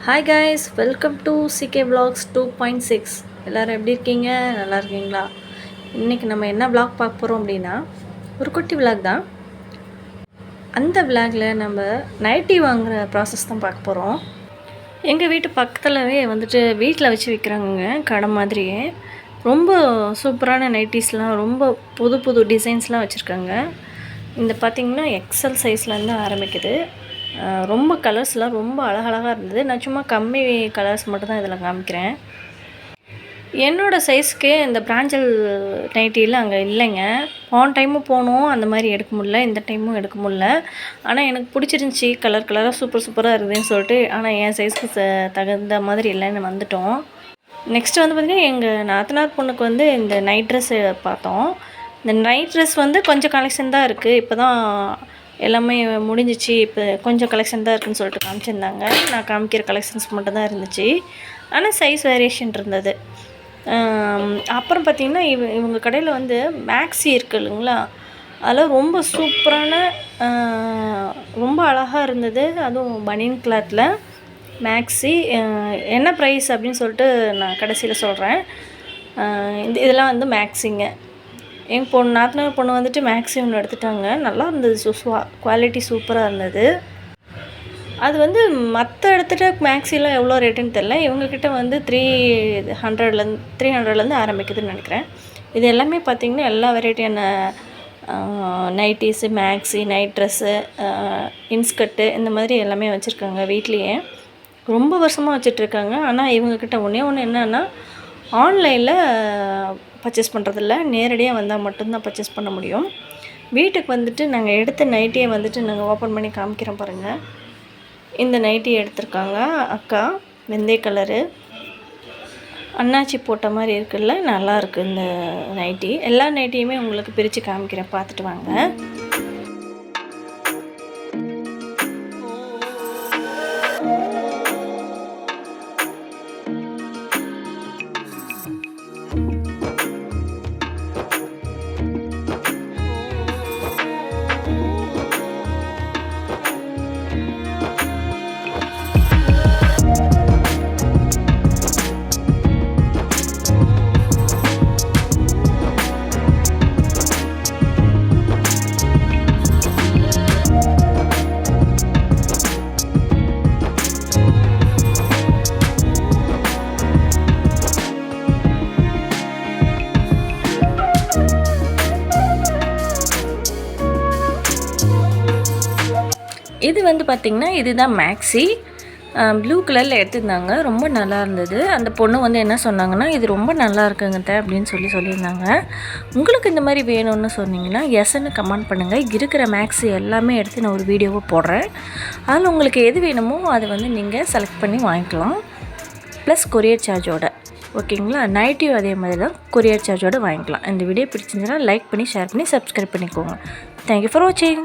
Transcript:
Hi guys, welcome to சிகே vlogs 2.6. எல்லோரும் எப்படி இருக்கீங்க? நல்லா இருக்கீங்களா? இன்றைக்கி நம்ம என்ன vlog பார்க்க போகிறோம் அப்படின்னா, ஒரு குட்டி vlog தான். அந்த vlogல நம்ம நைட்டி வாங்குகிற ப்ராசஸ் தான் பார்க்க போகிறோம். எங்கள் வீட்டு பக்கத்துலவே வந்துட்டு வீட்டில் வச்சு விற்கிறாங்க, கடை மாதிரியே. ரொம்ப சூப்பரான நைட்டிஸ்லாம், ரொம்ப புது புது டிசைன்ஸ்லாம் வச்சுருக்காங்க. இந்த பார்த்திங்கன்னா எக்ஸல் சைஸ்லேருந்து ஆரம்பிக்குது. ரொம்ப கலர்ஸ்லாம் ரொம்ப அழகழகாக இருந்தது. நான் சும்மா கம்மி கலர்ஸ் மட்டும் தான் இதில் காமிக்கிறேன். என்னோடய சைஸ்க்கு இந்த பிராஞ்சல் நைட்டியில் அங்கே இல்லைங்க. போன டைமும் போனோம், அந்த மாதிரி எடுக்க முடில. இந்த டைமும் எடுக்க முடில. ஆனால் எனக்கு பிடிச்சிருந்துச்சி, கலர் கலராக சூப்பராக இருக்குதுன்னு சொல்லிட்டு. ஆனால் என் சைஸ்க்கு தகுந்த மாதிரி இல்லைன்னு வந்துட்டோம். நெக்ஸ்ட்டு வந்து பார்த்திங்கன்னா, எங்கள் நாத்தனார் பொண்ணுக்கு வந்து இந்த நைட் ட்ரெஸ்ஸு பார்த்தோம். இந்த நைட் ட்ரெஸ் வந்து கொஞ்சம் கலெக்ஷன் தான் இருக்குது. இப்போ தான் எல்லாமே முடிஞ்சிச்சு, இப்போ கொஞ்சம் கலெக்ஷன் தான் இருக்குதுன்னு சொல்லிட்டு காமிச்சிருந்தாங்க. நான் காமிக்கிற கலெக்ஷன்ஸ் மட்டும் தான் இருந்துச்சு. ஆனால் சைஸ் வேரியேஷன் இருந்தது. அப்புறம் பார்த்திங்கன்னா, இவங்க கடையில் வந்து மேக்ஸி இருக்குது இல்லைங்களா, அதெல்லாம் ரொம்ப சூப்பரான, ரொம்ப அழகாக இருந்தது. அதுவும் பனியன் கிளாத்தில் மேக்ஸி. என்ன ப்ரைஸ் அப்படின்னு சொல்லிட்டு நான் கடைசியில் சொல்கிறேன். இதெல்லாம் வந்து மேக்ஸிங்க. எங்கள் நாத்தனார் பொண்ணு வந்துட்டு மேக்ஸி ஒன்று எடுத்துட்டாங்க. நல்லா இருந்தது, குவாலிட்டி சூப்பராக இருந்தது. அது வந்து மற்ற இடத்துல மேக்ஸிலாம் எவ்வளோ ரேட்டுன்னு தெரில. இவங்கக்கிட்ட வந்து 300லேருந்து ஆரம்பிக்குதுன்னு நினைக்கிறேன். இது எல்லாமே பார்த்திங்கன்னா எல்லா வெரைட்டியான நைட்டிஸு, மேக்ஸி, நைட் ட்ரெஸ்ஸு, இன்ஸ்கர்ட்டு, இந்த மாதிரி எல்லாமே வச்சுருக்காங்க வீட்லேயே. ரொம்ப வருஷமாக வச்சிட்ருக்காங்க. ஆனால் இவங்கக்கிட்ட ஒன்றே ஒன்று என்னென்னா, ஆன்லைனில் பர்ச்சேஸ் பண்ணுறதில்ல, நேரடியாக வந்தால் மட்டும்தான் பர்ச்சேஸ் பண்ண முடியும். வீட்டுக்கு வந்துட்டு நாங்கள் எடுத்த நைட்டியை வந்துட்டு நாங்கள் ஓப்பன் பண்ணி காமிக்கிறோம் பாருங்கள். இந்த நைட்டி எடுத்திருக்காங்க அக்கா, வெந்தய கலரு, அண்ணாச்சி போட்ட மாதிரி இருக்குல்ல, நல்லாயிருக்கு இந்த நைட்டி. எல்லா நைட்டியுமே உங்களுக்கு பிரித்து காமிக்கிறேன், பார்த்துட்டு வாங்க. இது வந்து பார்த்திங்கன்னா, இதுதான் மேக்ஸி. ப்ளூ கலரில் எடுத்திருந்தாங்க. ரொம்ப நல்லா இருந்தது. அந்த பொண்ணு வந்து என்ன சொன்னாங்கன்னா, இது ரொம்ப நல்லா இருக்குங்க அப்படின்னு சொல்லியிருந்தாங்க. உங்களுக்கு இந்த மாதிரி வேணும்னு சொன்னீங்கன்னா எஸ்ன்னு கமெண்ட் பண்ணுங்கள். இருக்கிற மேக்ஸி எல்லாமே எடுத்து நான் ஒரு வீடியோவை போடுறேன். அதில் உங்களுக்கு எது வேணுமோ அதை வந்து நீங்கள் செலக்ட் பண்ணி வாங்கிக்கலாம். ப்ளஸ் கொரியர் சார்ஜோட, ஓகேங்களா? நைட்டியும் அதே மாதிரி தான், கொரியர் சார்ஜோடு வாங்கிக்கலாம். இந்த வீடியோ பிடிச்சிருந்ததுன்னா லைக் பண்ணி, ஷேர் பண்ணி, சப்ஸ்கிரைப் பண்ணிக்கோங்க. தேங்க்யூ ஃபார் வாட்சிங்.